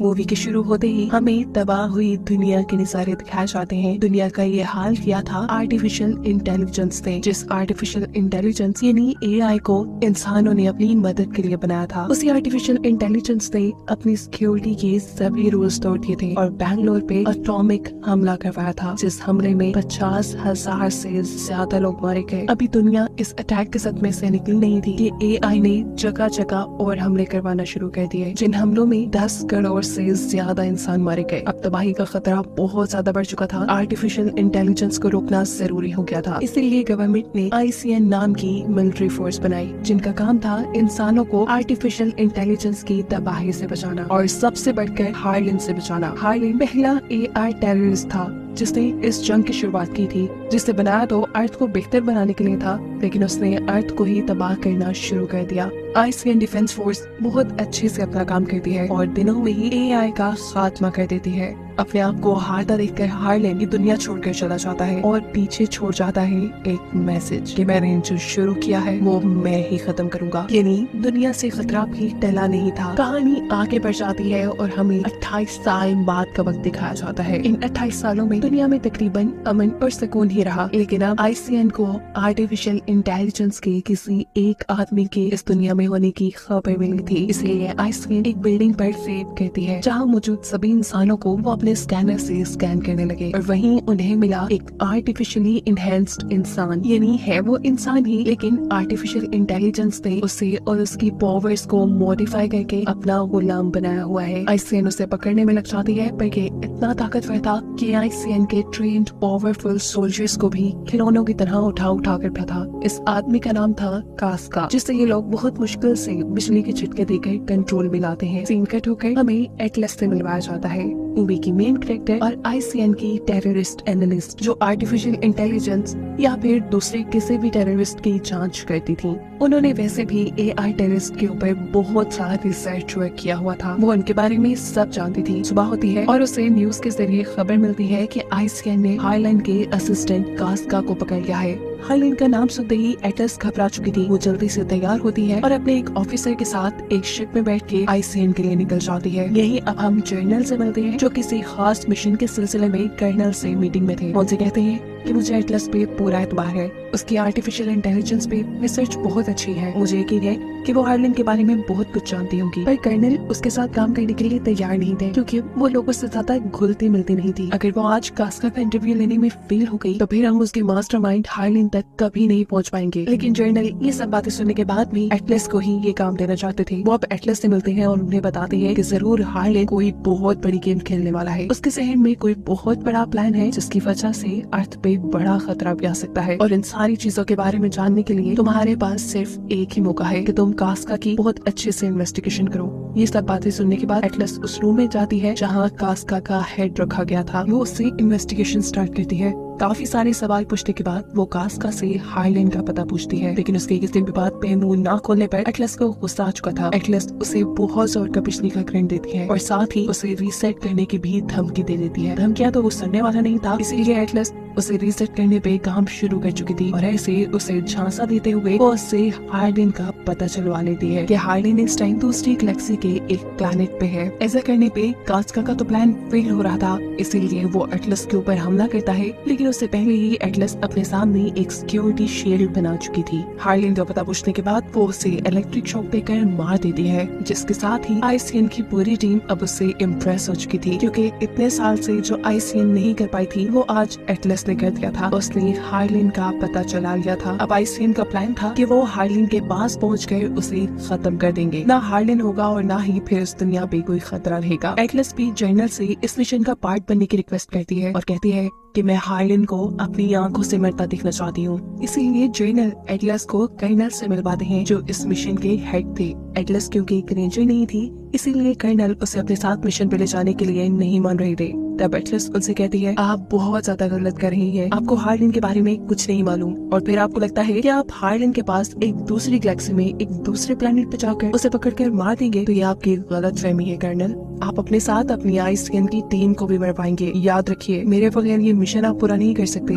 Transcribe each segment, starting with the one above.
Movie के शुरू होते ही हमें तबाह हुई दुनिया के नजारे दिखाए जाते हैं। दुनिया का ये हाल किया था आर्टिफिशियल इंटेलिजेंस ने, जिस आर्टिफिशियल इंटेलिजेंस यानी एआई को इंसानों ने अपनी मदद के लिए बनाया था। उसी आर्टिफिशियल इंटेलिजेंस ने अपनी सिक्योरिटी के सभी रूल्स तोड़ दिए थे और बैंगलोर पे एटॉमिक हमला करवाया था, जिस हमले में 50,000 से ज्यादा लोग मारे गए। अभी दुनिया इस अटैक के सदमे से निकली नहीं थी कि एआई ने जगह जगह और हमले करवाना शुरू कर दिए, जिन हमलों में 10 करोड़ से ज्यादा इंसान मारे गए। अब तबाही का खतरा बहुत ज्यादा बढ़ चुका था। आर्टिफिशियल इंटेलिजेंस को रोकना जरूरी हो गया था। इसीलिए गवर्नमेंट ने ICN नाम की मिलिट्री फोर्स बनाई, जिनका काम था इंसानों को आर्टिफिशियल इंटेलिजेंस की तबाही से बचाना और सबसे बढ़कर हार्लिन से बचाना। हार्लिन पहला AI टेररिस्ट था जिसने इस जंग की शुरुआत की थी, जिसने बनाया तो अर्थ को बेहतर बनाने के लिए था, लेकिन उसने अर्थ को ही तबाह करना शुरू कर दिया। ICN डिफेंस फोर्स बहुत अच्छे से अपना काम करती है और दिनों में ही AI का खात्मा कर देती है। अपने आप को हारता देखकर हार्लिन की दुनिया छोड़कर चला जाता है और पीछे छोड़ जाता है एक मैसेज कि मैंने जो शुरू किया है वो मैं ही खत्म करूंगा। यानी दुनिया से खतरा भी टला नहीं था। कहानी आगे बढ़ जाती है और हमें 28 साल बाद का वक्त दिखाया जाता है। इन 28 सालों में दुनिया में तकरीबन अमन और सुकून ही रहा, लेकिन अब ICN को आर्टिफिशियल इंटेलिजेंस के किसी एक आदमी के इस दुनिया में होने की खबर मिली थी। इसलिए ICN एक बिल्डिंग पर रेड करती है जहाँ मौजूद सभी इंसानों को वो अपने स्कैनर से स्कैन करने लगे और वहीं उन्हें मिला एक आर्टिफिशियली इनहेंस्ड इंसान। यानी है वो इंसान ही, लेकिन आर्टिफिशियल इंटेलिजेंस ने उसे और उसकी पावर्स को मॉडिफाई करके अपना गुलाम बनाया हुआ है। ICN उसे पकड़ने में लग जाती है, पर ये इतना ताकतवर था कि ICN के ट्रेन्ड पावरफुल सोल्जर्स को भी खिलौनों की तरह उठा उठा कर था। इस आदमी का नाम था कास्का, जिससे ये लोग बहुत मुश्किल से बिजली के झटके देकर कंट्रोल में लाते हैं। सीन कट होकर हमें एटलस से मिलवाया जाता है, मूवी की मेन कैरेक्टर और ICN की टेररिस्ट एनालिस्ट, जो आर्टिफिशियल इंटेलिजेंस या फिर दूसरे किसी भी टेररिस्ट की जांच करती थी। उन्होंने वैसे भी AI टेररिस्ट के ऊपर बहुत सारा रिसर्च वर्क किया हुआ था। वो उनके बारे में सब जानती थी। सुबह होती है और उसे न्यूज के जरिए खबर मिलती है कि ICN ने हार्लिन के असिस्टेंट कास्का को पकड़ लिया है। हार्लिन का नाम सुनते ही एटलस घबरा चुकी थी। वो जल्दी से तैयार होती है और अपने एक ऑफिसर के साथ एक शिप में बैठ के ICN के लिए निकल जाती है। यही अब हम जर्नल से मिलते हैं, जो किसी खास मिशन के सिलसिले में कर्नल से मीटिंग में थे। उनसे कहते हैं कि मुझे एटलस पे पूरा एतबार है, उसकी आर्टिफिशियल इंटेलिजेंस पे रिसर्च बहुत अच्छी है। मुझे यकीन है कि वो हार्लिन के बारे में बहुत कुछ जानती होंगी। पर कर्नल उसके साथ काम करने के लिए तैयार नहीं थे, क्योंकि वो लोगों से ज्यादा घुलती मिलती नहीं थी। अगर वो आज कास्का का इंटरव्यू लेने में फेल हो गई तो फिर हम उसके मास्टरमाइंड हार्लिन तक कभी नहीं पहुंच पाएंगे। लेकिन जर्नल ये सब बातें सुनने के बाद भी एटलस को ही ये काम देना चाहते थे। वो अब एटलस से मिलते हैं और उन्हें बताते हैं कि जरूर हार्लिन कोई बहुत बड़ी गेम खेलने वाला है। उसके जहन में कोई बहुत बड़ा प्लान है, जिसकी वजह से अर्थ पे बड़ा खतरा भी आ सकता है। और इन सारी चीजों के बारे में जानने के लिए तुम्हारे पास सिर्फ एक ही मौका है कि तुम कास्का की बहुत अच्छे से इन्वेस्टिगेशन करो। ये सब बातें सुनने के बाद एटलस उस रूम में जाती है जहाँ कास्का का हेड रखा गया था। वो उससे इन्वेस्टिगेशन स्टार्ट करती है। काफी सारे सवाल पूछने के बाद वो कास्का से हार्लिन का पता पूछती है, लेकिन उसके किसी भी बात पे मुंह ना खोलने पर एटलस को गुस्सा आ चुका था। एटलस उसे बहुत जोर का बिजली का करंट देती है और साथ ही उसे रीसेट करने की भी धमकी दे देती है। धमकियां तो वो सुनने वाला नहीं था, इसीलिए एटलस उसे रीसेट करने पे काम शुरू कर चुकी थी और ऐसे उसे झांसा देते हुए वो उससे हार्लिन का पता चलवा लेती है कि हार्लिन इस टाइम दूसरी गैलेक्सी के एक प्लैनेट पे है। ऐसा करने पे कास्का का तो प्लान फेल हो रहा था, इसीलिए वो एटलस के ऊपर हमला करता है, लेकिन उससे पहले ही एटलस अपने सामने एक सिक्योरिटी शील्ड बना चुकी थी। हार्लिन का पता पूछने के बाद वो उसे इलेक्ट्रिक शॉक देकर मार देती है, जिसके साथ ही ICN की पूरी टीम अब उससे इम्प्रेस हो चुकी थी, क्योंकि इतने साल से जो ICN नहीं कर पाई थी वो आज एटलस ने कर दिया था। उसने हार्लिन का पता चला लिया था। अब ICN का प्लान था कि वो हार्लिन के पास पहुंचकर उसे खत्म कर देंगे। ना हार्लिन होगा और ना ही फिर उस दुनिया पे कोई खतरा रहेगा। एटलस भी जर्नल से इस मिशन का पार्ट बनने की रिक्वेस्ट करती है और कहती है कि मैं हार्लिन को अपनी आंखों से मरता देखना चाहती हूँ। इसीलिए जर्नल एटलस को कर्नल से मिलवाते हैं, जो इस मिशन के हेड थे। एटलस क्योंकि एक रेंजर नहीं थी, इसीलिए कर्नल उसे अपने साथ मिशन पे ले जाने के लिए नहीं मान रहे थे। तब एटलस उनसे कहती है, आप बहुत ज्यादा गलत कर रही है, आपको हार्लिन के बारे में कुछ नहीं मालूम। और फिर आपको लगता है कि आप हार्लिन के पास एक दूसरी गैलेक्सी में एक दूसरे प्लेनेट पे जाकर उसे पकड़कर मार देंगे, तो ये आपकी गलत फहमी है कर्नल। आप अपने साथ अपनी ICN की टीम को भी मर पाएंगे। याद रखिए, मेरे बगैर ये मिशन आप पूरा नहीं कर सकते।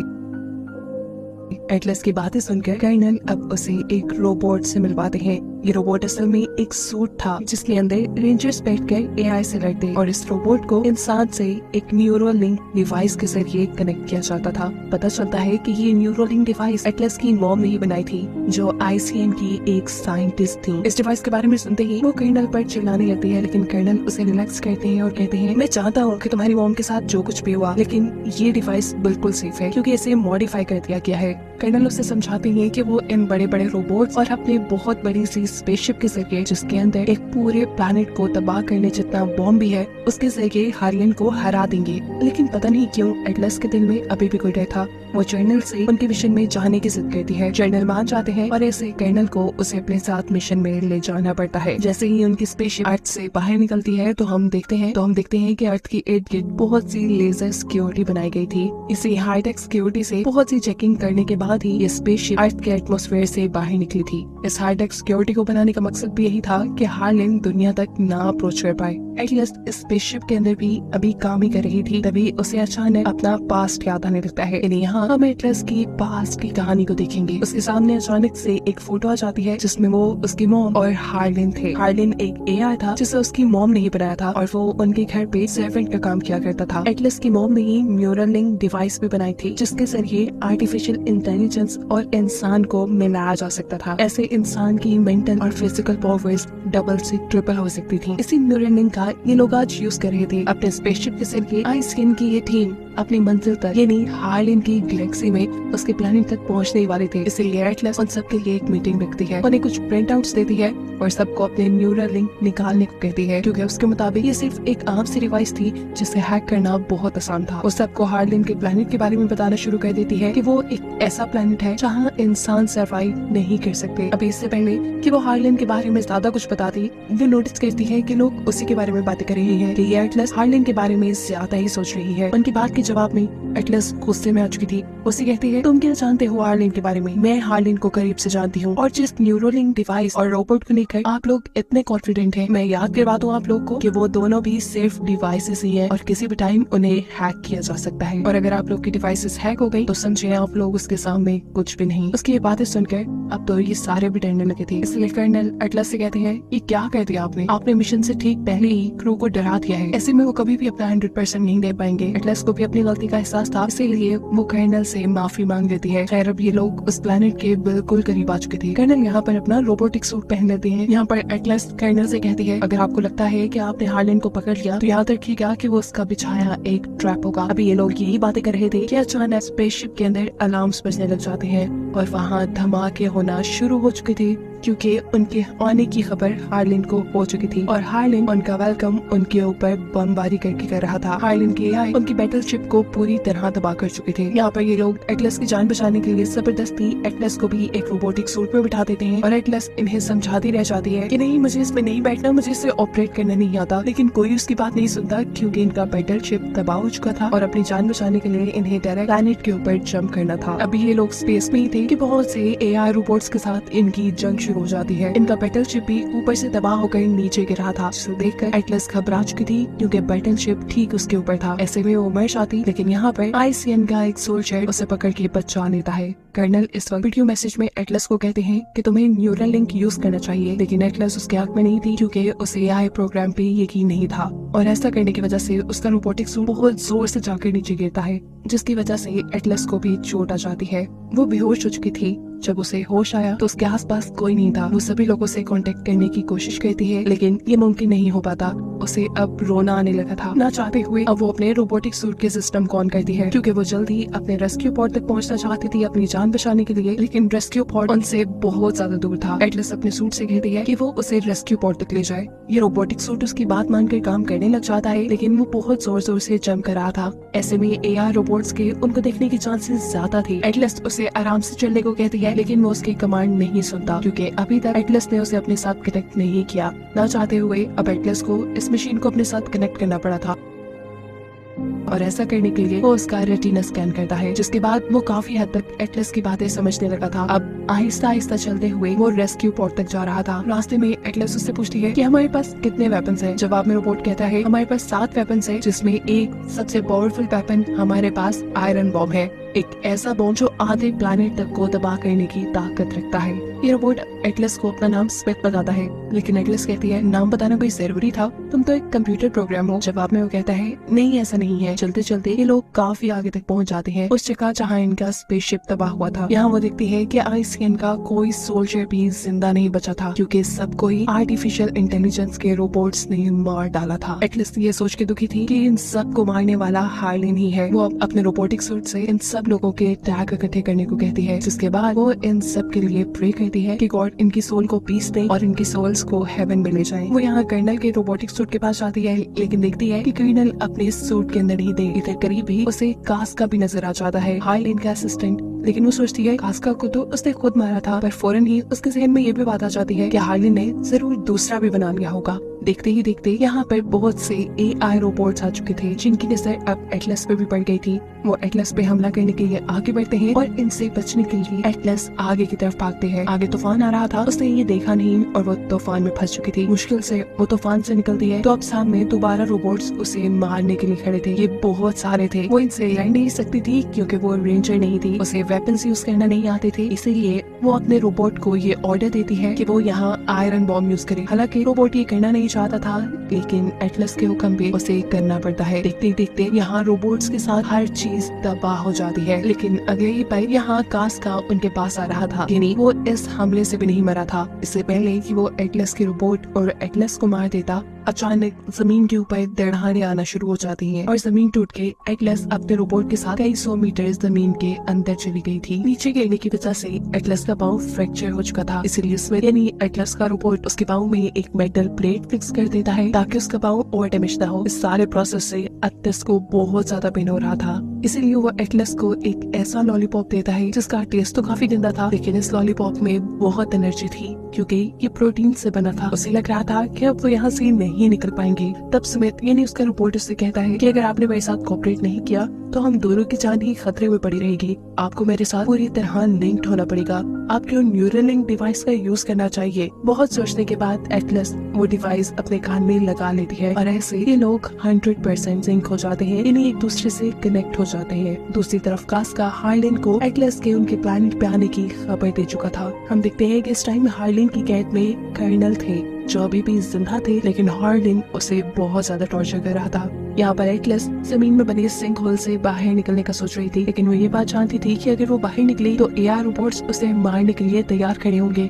एटलस की बातें सुनकर कर्नल अब उसे एक रोबोट से मिलवाते हैं। ये रोबोट असल में एक सूट था जिसके अंदर रेंजर्स बैठकर एआई से लड़ते और इस रोबोट को इंसान से एक न्यूरल लिंक डिवाइस के जरिए कनेक्ट किया जाता था। पता चलता है कि ये न्यूरल लिंक डिवाइस एटलस की मॉम ने ही बनाई थी, जो आईसीएम की एक साइंटिस्ट थी। इस डिवाइस के बारे में सुनते ही वो कर्नल पर चिल्लाने लगती है, लेकिन कर्नल उसे रिलैक्स करते हैं और कहते हैं, मैं चाहता हूँ कि तुम्हारी मॉम के साथ जो कुछ भी हुआ, लेकिन ये डिवाइस बिल्कुल सेफ है क्योंकि इसे मॉडिफाई कर दिया गया है। कर्नल उसे समझाते हैं कि वो इन बड़े बड़े रोबोट्स और अपने बहुत बड़ी सी स्पेसशिप के जरिए, जिसके अंदर एक पूरे प्लैनेट को तबाह करने जितना बॉम्ब भी है, उसके जरिए हार्लिन को हरा देंगे। लेकिन पता नहीं क्यों एटलस के दिल में अभी भी कोई डर था। वो जर्नल से उनके मिशन में जाने की जिद करती है। जर्नल मान जाते हैं और ऐसे कर्नल को उसे अपने साथ मिशन में ले जाना पड़ता है। जैसे ही उनकी स्पेसशिप अर्थ से बाहर निकलती है तो हम देखते हैं कि अर्थ की इर्द गिर्द बहुत सी लेजर सिक्योरिटी बनाई गई थी। इसी हाईटेक सिक्योरिटी से बहुत सी चेकिंग करने के बाद ही ये स्पेसशिप अर्थ के एटमॉस्फेयर से बाहर निकली थी। इस हाईटेक सिक्योरिटी को बनाने का मकसद भी यही था कि हार्लिन दुनिया तक ना अप्रोच कर पाए। एटलीस्ट इस स्पेसशिप के अंदर भी अभी काम ही कर रही थी, तभी उसे अचानक अपना पास्ट याद आने लगता है। यहाँ हम एटलस की पास्ट की कहानी को देखेंगे। उसके सामने अचानक से एक फोटो आ जाती है जिसमें वो, उसकी मॉम और हार्लिन थे। हार्लिन एक एआई था जिसे उसकी मॉम ने ही बनाया था और वो उनके घर पे सर्वेंट का काम किया करता था। एटलस की मॉम ने ही न्यूरल लिंक डिवाइस भी बनाई थी जिसके जरिए आर्टिफिशियल इंटेलिजेंस और इंसान को मिलाया जा सकता था। ऐसे इंसान की मेंटल और फिजिकल पावर्स डबल से ट्रिपल हो सकती थी। इसी न्यूरल लिंक का ये लोग आज यूज कर रहे थे। अपने स्पेसशिप के जरिए आईसीएम की ये टीम अपनी मंजिल तक, यानी हार्लिन की गैलेक्सी में उसके प्लेनेट तक पहुंचने वाले थे। इसलिए एटलस उन सबके लिए एक मीटिंग रखती है, उन्हें कुछ प्रिंट आउट्स देती है और सबको अपने न्यूरल लिंक निकालने को कहती है, क्योंकि उसके मुताबिक ये सिर्फ एक आम सी डिवाइस थी जिसे हैक करना बहुत आसान था। वो सबको हार्लिन के प्लेनेट के बारे में बताना शुरू कर देती है कि वो एक ऐसा प्लेनेट है जहाँ इंसान सर्वाइव नहीं कर सकते। अभी इससे पहले कि वो हार्लिन के बारे में ज्यादा कुछ बताती, वो नोटिस करती है कि लोग उसी के बारे में बातें कर रहे हैं कि ये एटलस हार्लिन के बारे में ज्यादा ही सोच रही है। उनकी बात के जवाब में एटलस गुस्से में आ चुकी थी। उसे कहती है, तुम क्या जानते हो हार्लिन के बारे में? मैं हार्लिन को करीब से जानती हूँ और जिस न्यूरोलिंक डिवाइस और रोबोट को लेकर आप लोग इतने कॉन्फिडेंट हैं, मैं याद करवा दूं आप लोग को कि वो दोनों भी सिर्फ डिवाइसेस ही हैं और किसी भी टाइम उन्हें हैक किया जा सकता है। और अगर आप लोग की डिवाइसेस हैक हो गई तो समझिए आप लोग उसके सामने कुछ भी नहीं। उसकी ये बातें सुनकर अब तो ये सारे भी डरने लगे थे। इसलिए कर्नल एटलस से कहते हैं, ये क्या कह दिया आपने मिशन से ठीक पहले ही क्रू को डरा दिया है। ऐसे में वो कभी भी अपना 100% नहीं दे पाएंगे। एटलस को भी अपनी गलती का एहसास था, इसीलिए वो कर्नल से माफी मांग लेती है। खैर अब ये लोग उस प्लेनेट के बिल्कुल करीब आ चुके थे। कर्नल यहाँ पर अपना रोबोटिक सूट पहन लेते हैं। यहाँ पर एटलस कर्नल से कहती है, अगर आपको लगता है कि आपने हार्लिन को पकड़ लिया तो याद रखिएगा कि वो उसका बिछाया एक ट्रैप होगा। अभी ये लोग यही बातें कर रहे थे कि अचानक स्पेसशिप के अंदर अलार्म्स बजने लग जाते हैं और वहाँ धमाके होना शुरू हो चुके थे, क्योंकि उनके आने की खबर हार्लिन को हो चुकी थी और हार्लिन उनका वेलकम उनके ऊपर बमबारी करके कर रहा था। हार्लिन के एआई उनकी बैटलशिप को पूरी तरह तबाह कर चुके थे। यहाँ पर ये लोग एटलस की जान बचाने के लिए जबरदस्ती एटलस को भी एक रोबोटिक सूट में बिठा देते हैं और एटलस इन्हें समझाती रह जाती है कि नहीं, मुझे इसमें नहीं बैठना, मुझे इसे ऑपरेट करना नहीं आता। लेकिन कोई उसकी बात नहीं सुनता क्योंकि इनका बैटलशिप तबाह हो चुका था और अपनी जान बचाने के लिए इन्हें डायरेक्ट प्लैनेट के ऊपर जंप करना था। अभी ये लोग स्पेस में ही थे कि बहुत से एआई रोबोट्स के साथ इनकी जंग शुरू हो जाती है। इनका बैटलशिप भी ऊपर से तबाह होकर नीचे गिरा था, जिसे देखकर एटलस घबरा चुकी थी क्योंकि बैटलशिप ठीक उसके ऊपर था। ऐसे में वो मर जाती, लेकिन यहाँ पर आईसीएन का एक सोल्जर उसे पकड़ के बचा लेता है। कर्नल इस वक्त वीडियो मैसेज में एटलस को कहते हैं कि तुम्हें न्यूरल लिंक यूज करना चाहिए, लेकिन एटलस उसके हक में नहीं थी क्योंकि उसे एआई प्रोग्राम पे यकीन नहीं था और ऐसा करने की वजह से उसका रोबोटिक सूट बहुत जोर से जाकर नीचे गिरता है, जिसकी वजह से एटलस को भी चोट आ जाती है। वो बेहोश हो चुकी थी। जब उसे होश आया तो उसके आसपास कोई नहीं था। वो सभी लोगों से कांटेक्ट करने की कोशिश करती है, लेकिन ये मुमकिन नहीं हो पाता। उसे अब रोना आने लगा था। ना चाहते हुए अब वो अपने रोबोटिक सूट के सिस्टम को ऑन करती है क्योंकि वो जल्दी अपने रेस्क्यू पॉड तक पहुंचना चाहती थी अपनी जान बचाने के लिए, लेकिन रेस्क्यू पॉड उनसे बहुत ज्यादा दूर था। एटलस अपने सूट से कहती है कि वो उसे रेस्क्यू पॉड तक ले जाए। ये रोबोटिक सूट उसकी बात मानकर काम करने लग जाता है, लेकिन वो बहुत जोर जोर से जंप कर रहा था। ऐसे में एआई रोबोट्स के उनको देखने की चांसेस ज्यादा थी। एटलस उसे आराम से चलने को कहती है, लेकिन वो उसकी कमांड नहीं सुनता क्योंकि अभी तक एटलस ने उसे अपने साथ कनेक्ट नहीं किया। ना चाहते हुए अब एटलस को इस मशीन को अपने साथ कनेक्ट करना पड़ा था और ऐसा करने के लिए वो उसका रेटिना स्कैन करता है, जिसके बाद वो काफी हद तक एटलस की बातें समझने लगा था। अब आहिस्ता आहिस्ता चलते हुए वो रेस्क्यू पॉड तक जा रहा था। रास्ते में एटलस उससे पूछती है कि हमारे पास कितने वेपन्स हैं। जवाब में रोबोट कहता है हमारे पास 7 वेपन्स हैं, जिसमें एक सबसे पावरफुल वेपन हमारे पास आयरन बॉम्ब है। एक ऐसा बॉम्ब जो आधे प्लैनेट तक को तबाह करने की ताकत रखता है। ये रोबोट एटलस को अपना नाम स्मिथ बताता है, लेकिन एटलस कहती है नाम बताना कोई जरूरी था, तुम तो एक कंप्यूटर प्रोग्राम हो। जवाब में वो कहता है नहीं ऐसा नहीं है। चलते चलते ये लोग काफी आगे तक पहुंच जाते हैं, उस जगह जहाँ इनका स्पेसशिप तबाह हुआ था। यहाँ वो देखती है कि ICN का कोई सोल्जर भी जिंदा नहीं बचा था, क्योंकि सबको ही आर्टिफिशियल इंटेलिजेंस के रोबोट्स ने मार डाला था। एटलस ये सोच के दुखी थी कि इन सब को मारने वाला हार्लिन ही है। वो अब अपने रोबोटिक सूट से इन सब लोगों के टैग इकट्ठे करने को कहती है, जिसके बाद वो इन सब के लिए प्रे करती है कि गॉड इनकी सोल को पीस दे और इनकी सोल्स को हेवन में ले जाए। वो यहाँ कर्नल के रोबोटिक सूट के पास जाती है, लेकिन देखती है कि कर्नल अपने सूट के अंदर ही दे। इधर करीब ही उसे कास्का भी नजर आ जाता है, हार्लिन का असिस्टेंट। लेकिन वो सोचती है कास्का को तो उसने खुद मारा था, पर फौरन ही उसके जहन में ये भी बात आ जाती है कि हार्लिन ने जरूर दूसरा भी बना लिया होगा। देखते ही देखते यहाँ पर बहुत से AI रोबोट्स आ चुके थे, जिनकी नजर अब एटलस पे भी पड़ गई थी। वो एटलस पे हमला करने के लिए आगे बढ़ते हैं और इनसे बचने के लिए एटलस आगे की तरफ भागते हैं। आगे तूफान आ रहा था, उसने ये देखा नहीं और वो तूफान में फंस चुकी थी। मुश्किल से वो तूफान से निकलती है तो अब सामने दोबारा रोबोट्स उसे मारने के लिए खड़े थे। ये बहुत सारे थे। वो इनसे लड़ नहीं सकती थी क्योंकि वो रेंजर नहीं थी, उसे वेपन्स यूज करना नहीं आते थे। इसीलिए वो अपने रोबोट को ये ऑर्डर देती है कि वो यहाँ आयरन बॉम्ब यूज करे। हालांकि रोबोट ये करना नहीं चाहता था, लेकिन एटलस के हुक्म पे उसे करना पड़ता है। देखते देखते यहाँ रोबोट्स के साथ हर चीज तबाह हो जाती है। लेकिन अगले ही पल यहाँ कास्का उनके पास आ रहा था, यानी वो इस हमले से भी नहीं मरा था। इससे पहले कि वो एटलस के रोबोट और एटलस को मार देता, अचानक जमीन के ऊपर दड़हाने आना शुरू हो जाती हैं और जमीन टूट के एटलस अपने रोबोट के साथ कई 100 मीटर जमीन के अंदर चली गई थी। नीचे गिरने की वजह से एटलस का पाँव फ्रैक्चर हो चुका था, इसलिए स्मिथ यानी एटलस का रोबोट उसके पाँव में एक मेटल प्लेट फिक्स कर देता है ताकि उसका पाँव और डैमेज ना हो। इस सारे प्रोसेस से एटलस को बहुत ज्यादा पेन हो रहा था, इसीलिए वो एटलस को एक ऐसा लॉलीपॉप देता है जिसका टेस्ट तो काफी गंदा था, लेकिन इस लॉलीपॉप में बहुत एनर्जी थी क्योंकि ये प्रोटीन से बना था। उसे लग रहा था कि अब वो यहाँ से नहीं निकल पाएंगे। तब स्मिथ यानी उसका रिपोर्ट उससे कहता है कि अगर आपने मेरे साथ कोऑपरेट नहीं किया तो हम दोनों की जान ही खतरे में पड़ी रहेगी। आपको मेरे साथ पूरी तरह लिंक्ड होना पड़ेगा। आपको न्यूरल लिंक डिवाइस का यूज करना चाहिए। बहुत सोचने के बाद एटलस वो डिवाइस अपने कान में लगा लेती है और ऐसे ये लोग 100% सिंक हो जाते हैं, यानी एक दूसरे से कनेक्ट हो जाते हैं। दूसरी तरफ कास्का हार्लिन को एटलस के उनके प्लैनेट पे आने की खबर दे चुका था। हम देखते हैं कि इस टाइम हार्लिन की कैद में कर्नल थे जो अभी भी जिंदा थे, लेकिन हार्लिन उसे बहुत ज्यादा टॉर्चर कर रहा था। यहाँ पर एटलस जमीन में बने सिंक होल से बाहर निकलने का सोच रही थी, लेकिन वो ये बात जानती थी कि अगर वो बाहर निकली तो AI रोबोट्स उसे मारने के लिए तैयार खड़े होंगे।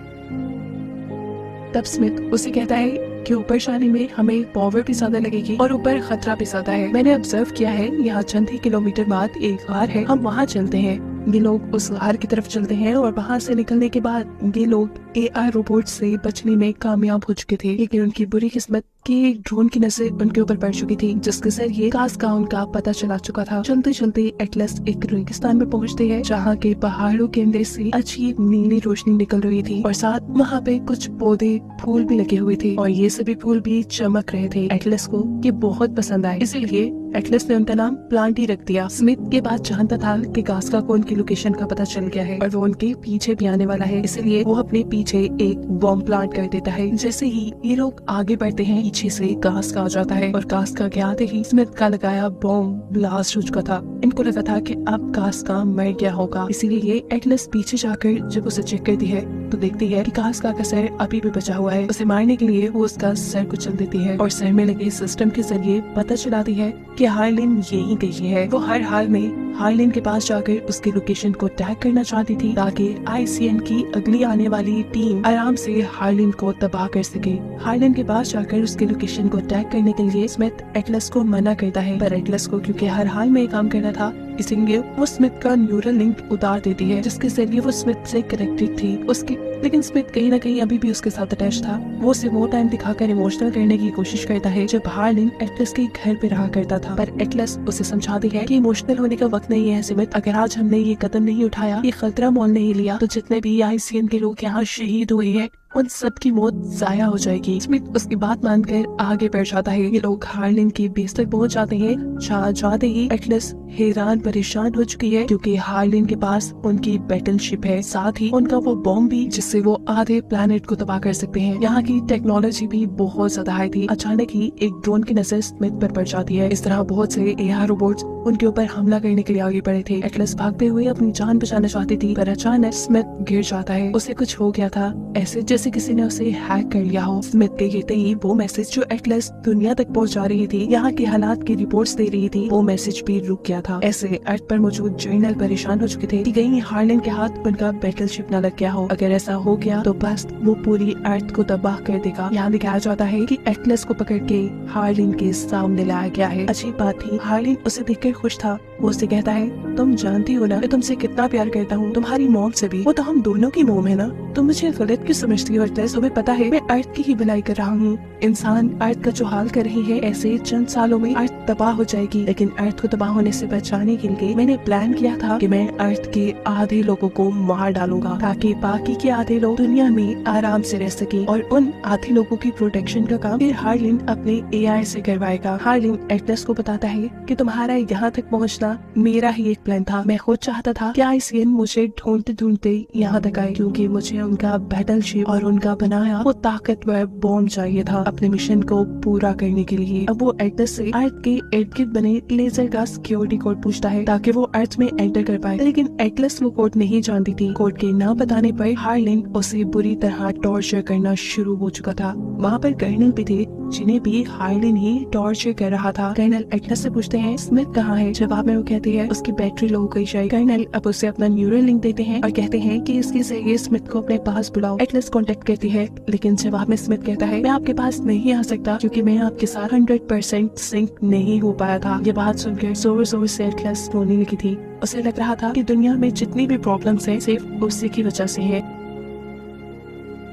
तब स्मिथ उसे कहता है कि ऊपर जाने में हमें पावर भी ज्यादा लगेगी और ऊपर खतरा भी ज्यादा है। मैंने ऑब्जर्व किया है यहाँ चंद ही किलोमीटर बाद एक गार है, हम वहाँ चलते हैं। ये लोग उस गार की तरफ चलते हैं और वहाँ से निकलने के बाद ये लोग AI रोबोट से बचने में कामयाब हो चुके थे, लेकिन उनकी बुरी किस्मत कि ड्रोन की नजर उनके ऊपर पड़ चुकी थी, जिसके जरिए कास्का उनका पता चला चुका था। चलते चलते एटलस एक रेगिस्तान में पहुंचते हैं जहाँ के पहाड़ों के अंदर से अजीब नीली रोशनी निकल रही थी और साथ वहाँ पे कुछ पौधे फूल भी लगे हुए थे और ये सभी फूल भी चमक रहे थे। एटलस को ये बहुत पसंद आए, इसीलिए एटलस ने उनका नाम प्लांट ही रख दिया। स्मिथ ये बात जानता था कि कास्का को उनकी लोकेशन का पता चल गया है और वो उनके पीछे भी आने वाला है, इसलिए वो अपने पीछे एक बॉम्ब प्लांट कर देता है। जैसे ही ये लोग आगे बढ़ते हैं पीछे से कास्का आ जाता है और कास्का के आते ही स्मिथ का लगाया बॉम्ब ब्लास्ट हो चुका था। इनको लगा था कि अब कास्का मर गया होगा, इसीलिए एटलस पीछे जाकर जब उसे चेक करती है तो देखती है कि कास्का का सर अभी भी बचा हुआ है। उसे मारने के लिए वो उसका सर कुचल देती है और सर में लगे सिस्टम के जरिए पता चलाती है कि हार्लिन यही गई है। वो हर हाल में हार्लिन के पास जाकर उसकी लोकेशन को टैग करना चाहती थी ताकि ICN की अगली आने वाली टीम आराम से हार्लिन को तबाह कर सके। हार्लिन के पास जाकर उसकी लोकेशन को टैग करने के लिए स्मिथ एटलस को मना करता है, पर एटलस को क्योंकि हर हाल में काम करना था इसीलिए वो स्मिथ का न्यूरल लिंक उतार देती है, जिसके जरिए वो स्मिथ से कनेक्टेड थी उसकी। लेकिन स्मिथ कहीं ना कहीं अभी भी उसके साथ अटैच था। वो उसे वो टाइम दिखाकर इमोशनल करने की कोशिश करता है जब हार्लिन एटलस के घर पे रहा करता था, पर एटलस उसे समझाती है कि इमोशनल होने का वक्त नहीं है स्मिथ। अगर आज हमने ये कदम नहीं उठाया, ये खतरा मोल नहीं लिया, तो जितने भी ICN के लोग यहाँ शहीद हुए हैं उन सब की मौत जाया हो जाएगी। स्मिथ उसकी बात मानकर आगे बढ़ जाता है। ये लोग हार्लिन की बेस तक पहुंच जाते हैं। जहाँ जाते ही एटलस हैरान परेशान हो चुकी है क्योंकि हार्लिन के पास उनकी बैटल शिप है, साथ ही उनका वो बॉम्ब भी जिस जिससे वो आधे प्लैनेट को तबाह कर सकते हैं। यहाँ की टेक्नोलॉजी भी बहुत ज्यादा हाई थी। अचानक ही एक ड्रोन की नजर स्मिथ पर पड़ जाती है। इस तरह बहुत से एआई रोबोट्स उनके ऊपर हमला करने के लिए आगे बढ़े थे। एटलस भागते हुए अपनी जान बचाना चाहती थी, पर अचानक स्मिथ गिर जाता है। उसे कुछ हो गया था, ऐसे जैसे किसी ने उसे हैक कर लिया हो। स्मिथ के गिरते ही वो मैसेज जो एटलस दुनिया तक पहुंचा रही थी, यहाँ के हालात की रिपोर्ट्स दे रही थी, वो मैसेज भी रुक गया था। ऐसे अर्थ पर मौजूद जर्नल परेशान हो चुके थे कि कहीं हार्लिन के हाथ उनका बैटलशिप न लग गया हो। अगर ऐसा हो गया तो बस वो पूरी अर्थ को तबाह कर देगा। यहाँ दिखाया जाता है कि एटलस को पकड़ के हार्लिन के सामने लाया गया है। अच्छी बात थी, हार्लिन उसे देखकर खुश था। वो उससे कहता है, तुम जानती हो ना मैं तुमसे कितना प्यार करता हूँ, तुम्हारी मॉम से भी। वो तो हम दोनों की मॉम है ना, तुम मुझे गलत क्यों समझती हो एटलस? तुम्हें पता है मैं अर्थ की ही भलाई कर रहा हूँ। इंसान अर्थ का जो हाल कर रही है, ऐसे चंद सालों में अर्थ तबाह हो जाएगी। लेकिन अर्थ को तबाह होने से बचाने के लिए मैंने प्लान किया था कि मैं अर्थ के आधे लोगों को मार डालूंगा, ताकि बाकी के आधे लोग दुनिया में आराम से रह सके। और उन आधे लोगों की प्रोटेक्शन का काम फिर हार्लिन अपने एआई से करवाएगा। हार्लिन एटलस को बताता है कि तुम्हारा यहाँ तक पहुँचना मेरा ही एक प्लान था। मैं खुद चाहता था कि आईसीएन मुझे ढूंढते ढूंढते यहाँ तक आए, क्योंकि मुझे उनका बैटलशिप और उनका बनाया वो ताकतवर बॉम्ब चाहिए था अपने मिशन को पूरा करने के लिए। अब वो एटलस से अर्थ के इर्द गिर्द बने लेजर का सिक्योरिटी कोड पूछता है, ताकि वो अर्थ में एंटर कर पाए। लेकिन एटलस वो कोड नहीं जानती थी। कोड के न बताने पर हार्लिन उसे बुरी तरह टॉर्चर करना शुरू हो चुका था। वहाँ पर कर्नल भी थे, जिन्हें भी हार्लिन ही टॉर्चर कर रहा था। कर्नल एटलस से पूछते हैं, स्मिथ कहाँ है? जवाब में वो कहती है, उसकी बैटरी लो हो गई शायद। कर्नल अब उसे अपना न्यूरल लिंक देते हैं और कहते हैं कि इसके जरिए स्मिथ को अपने पास बुलाओ। एटलस कांटेक्ट करती है, लेकिन जवाब में स्मिथ कहता है, मैं आपके पास नहीं आ सकता, क्योंकि मैं आपके साथ 100% सिंक नहीं हो पाया था। ये बात सुनकर जोर जोर से एटलस रोने लगी थी। उसे लग रहा था कि दुनिया में जितनी भी प्रॉब्लम्स हैं सिर्फ उसी की वजह से है।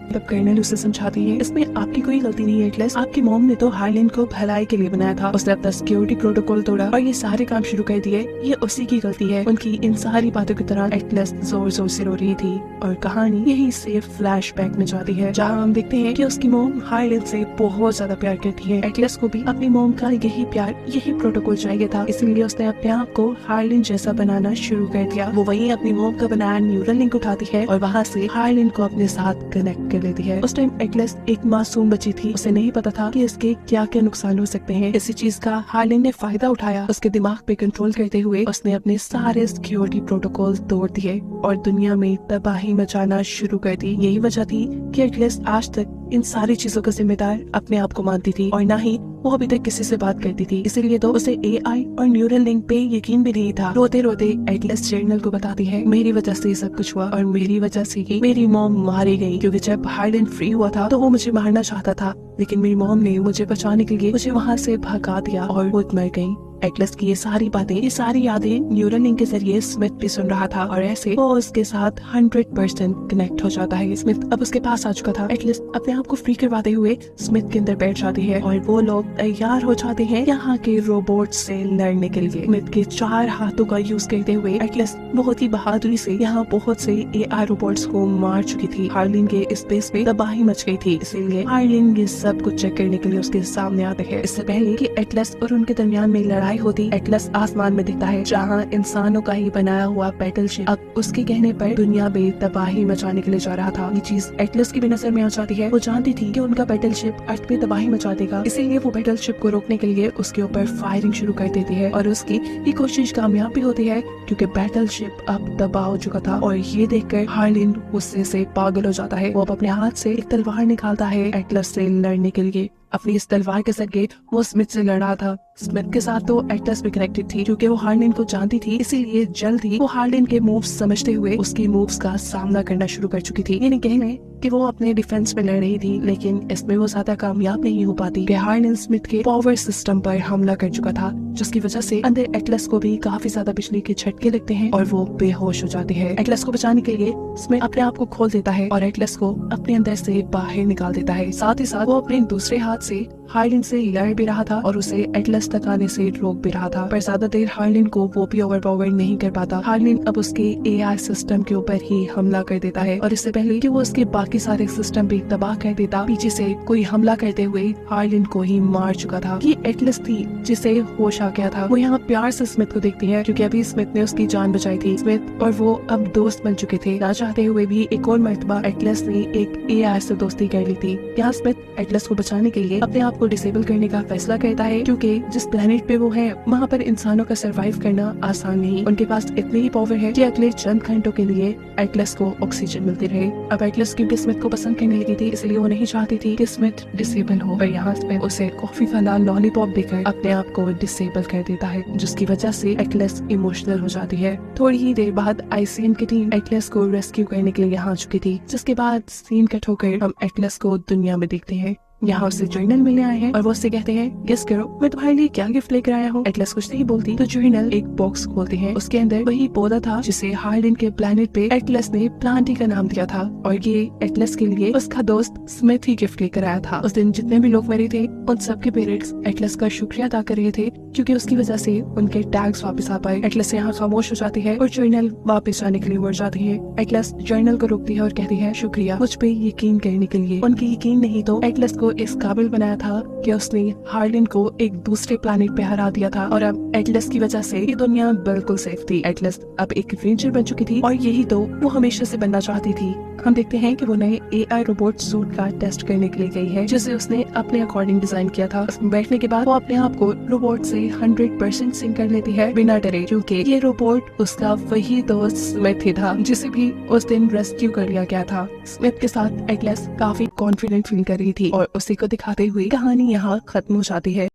तब कर्नल उसे समझाती है, इसमें आपकी कोई गलती नहीं है एटलस, आपकी मॉम ने तो हार्लिन को भलाई के लिए बनाया था। उसने अपना सिक्योरिटी प्रोटोकॉल तोड़ा और ये सारे काम शुरू कर दिए, ये उसी की गलती है। उनकी इन सारी बातों के दौरान एटलस जोर जोर से रो रही थी और कहानी यही से फ्लैशबैक में जाती है, जहाँ हम देखते हैं कि उसकी मॉम हार्लिन से बहुत ज्यादा प्यार करती है। एटलस को भी अपनी मॉम का यही प्यार, यही प्रोटोकॉल चाहिए था, इसलिए उसने अपने आप को हार्लिन जैसा बनाना शुरू कर दिया। वो वही अपनी मॉम का बनाया न्यूरल लिंक उठाती है और वहाँ से हार्लिन को अपने साथ कनेक्ट कर लेती है। उस टाइम एटलस एक मासूम बच्ची थी, उसे नहीं पता था कि इसके क्या क्या नुकसान हो सकते हैं। इसी चीज का हार्लिन ने फायदा उठाया। उसके दिमाग पे कंट्रोल करते हुए उसने अपने सारे सिक्योरिटी प्रोटोकॉल तोड़ दिए और दुनिया में तबाही मचाना शुरू कर दी। यही वजह थी कि एटलस आज तक इन सारी चीजों का जिम्मेदार अपने आप को मानती थी और ना ही वो अभी तक किसी से बात करती थी। इसीलिए तो उसे एआई और न्यूरल लिंक पे यकीन भी नहीं था। रोते रोते एटलस जर्नल को बताती है, मेरी वजह से ये सब कुछ हुआ और मेरी वजह से ही मेरी मॉम मारी गई, क्योंकि जब हार्लिन फ्री हुआ था तो वो मुझे मारना चाहता था, लेकिन मेरी मॉम ने मुझे बचाने के लिए मुझे वहाँ से भगा दिया और वो मर गई। एटलस की ये सारी बातें, ये सारी यादें न्यूरल लिंक के जरिए स्मिथ भी सुन रहा था और ऐसे वो उसके साथ 100% कनेक्ट हो जाता है। स्मिथ अब उसके पास आ चुका था। एटलस अपने आप को फ्री करवाते हुए स्मिथ के अंदर बैठ जाती है और वो लोग तैयार हो जाते हैं यहाँ के रोबोट से लड़ने के लिए। स्मिथ के 4 हाथों का यूज करते हुए एटलस बहुत ही बहादुरी से यहाँ बहुत से एआई रोबोट्स को मार चुकी थी। हार्लिन के स्पेस में तबाही मच गई थी, इसीलिए हार्लिन ये सब कुछ चेक करने के लिए उसके सामने आते हैं। इससे पहले कि एटलस और उनके दरमियान में लड़ाई होती, एटलस आसमान में दिखता है, जहाँ इंसानों का ही बनाया हुआ बैटलशिप अब उसके कहने पर दुनिया में तबाही मचाने के लिए जा रहा था। ये चीज एटलस की भी नजर में आ जाती है। वो जानती थी कि उनका बैटलशिप अर्थ पे तबाही मचा देगा, इसीलिए वो बैटलशिप को रोकने के लिए उसके ऊपर फायरिंग शुरू कर देती है और उसकी ये कोशिश कामयाब भी होती है, क्योंकि बैटलशिप अब तबाह हो चुका था। और ये देखकर हार्लिन गुस्से से पागल हो जाता है। वो अब अपने हाथ से एक तलवार निकालता है एटलस से लड़ने के लिए। अपनी इस तलवार के जरिए वो स्मिथ से लड़ रहा था। स्मिथ के साथ तो एटलस भी कनेक्टेड थी, क्योंकि वो हार्लिन को जानती थी, इसीलिए जल्द ही वो हार्लिन के मूव्स समझते हुए उसके मूव्स का सामना करना शुरू कर चुकी थी। ये नहीं कहने कि वो अपने डिफेंस में लड़ रही थी, लेकिन इसमें वो ज्यादा कामयाब नहीं हो पाती। हार्लिन स्मिथ के पावर सिस्टम पर हमला कर चुका था, जिसकी वजह से अंदर एटलस को भी काफी ज्यादा बिजली के झटके लगते हैं और वो बेहोश हो जाती है। एटलस को बचाने के लिए स्मिथ अपने आप को खोल देता है और एटलस को अपने अंदर से बाहर निकाल देता है। साथ ही साथ वो अपने दूसरे हाथ से हार्लिन से लड़ भी रहा था और उसे एटलस तक आने से रोक भी रहा था, पर ज्यादा देर हार्लिन को वो भी ओवरपावर नहीं कर पाता। हार्लिन अब उसके एआई सिस्टम के ऊपर ही हमला कर देता है और इससे पहले कि वो उसके बाकी बाकी सारे सिस्टम भी तबाह कर देता। पीछे से कोई हमला करते हुए हार्लिन को ही मार चुका था। ये एटलस थी जिसे होश आ गया था। वो यहाँ प्यार से स्मिथ को देखती है क्योंकि अभी स्मिथ ने उसकी जान बचाई थी। स्मिथ और वो अब दोस्त बन चुके थे। ना चाहते हुए भी एक और मर्तबा एटलस ने एक एआई से दोस्ती कर ली थी। यहाँ स्मिथ एटलस को बचाने के लिए अपने आप को डिसेबल करने का फैसला करता है क्योंकि जिस प्लेनेट पे वो है वहाँ पर इंसानों का सरवाइव करना आसान नहीं। उनके पास इतनी ही पावर है कि अगले चंद घंटों के लिए एटलस को ऑक्सीजन मिलती रहे। अब एटलस क्योंकि स्मिथ को पसंद करने लगी थी इसलिए वो नहीं चाहती थी कि स्मिथ डिसेबल हो। और यहाँ स्मिथ उसे कॉफी वाला लॉलीपॉप देकर अपने आप को डिसेबल कर देता है, जिसकी वजह से एटलस इमोशनल हो जाती है। थोड़ी ही देर बाद आईसीएन की टीम एटलस को रेस्क्यू करने के लिए यहाँ आ चुकी थी, जिसके बाद सीन कट होकर हम एटलस को दुनिया में देखते हैं। यहाँ उससे जर्नल मिलने आए हैं और वो उससे कहते हैं गेस करो मैं तुम्हारे लिए क्या गिफ्ट लेकर आया हूँ। एटलस कुछ नहीं बोलती तो जर्नल एक बॉक्स खोलते हैं। उसके अंदर वही पौधा था जिसे हार्लिन के प्लेनेट पे एटलस ने प्लांटी का नाम दिया था और ये एटलस के लिए उसका दोस्त स्मिथ ही गिफ्ट लेकर आया था। उस दिन जितने भी लोग मरे थे उन सबके पेरेंट्स एटलस का शुक्रिया अदा कर रहे थे क्योंकि उसकी वजह से उनके टैग्स वापस आ पाए। एटलस यहाँ खामोश हो जाती है और जर्नल वापस जाने के लिए मुड़ जाती है। एटलस जर्नल को रोकती है और कहती है शुक्रिया मुझ पे यकीन करने के लिए। उनकी यकीन नहीं तो एटलस को इस काबिल बनाया था कि उसने हार्लिन को एक दूसरे प्लेनेट पे हरा दिया था और अब एटलस की वजह से ये दुनिया बिल्कुल सेफ थी। एटलस अब एक रेंजर बन चुकी थी और यही तो वो हमेशा से बनना चाहती थी। हम देखते हैं कि वो नए एआई रोबोट सूट का टेस्ट करने के लिए गई है जिसे उसने अपने अकॉर्डिंग डिजाइन किया था। उसमें बैठने के बाद वो अपने आप को रोबोट से 100% सिंक कर लेती है बिना डरे, क्योंकि ये रोबोट उसका वही दोस्त स्मिथ ही था जिसे भी उस दिन रेस्क्यू कर लिया गया था। स्मिथ के साथ एटलस काफी कॉन्फिडेंट फील कर रही थी और उसी को दिखाते हुए कहानी यहाँ खत्म हो जाती है।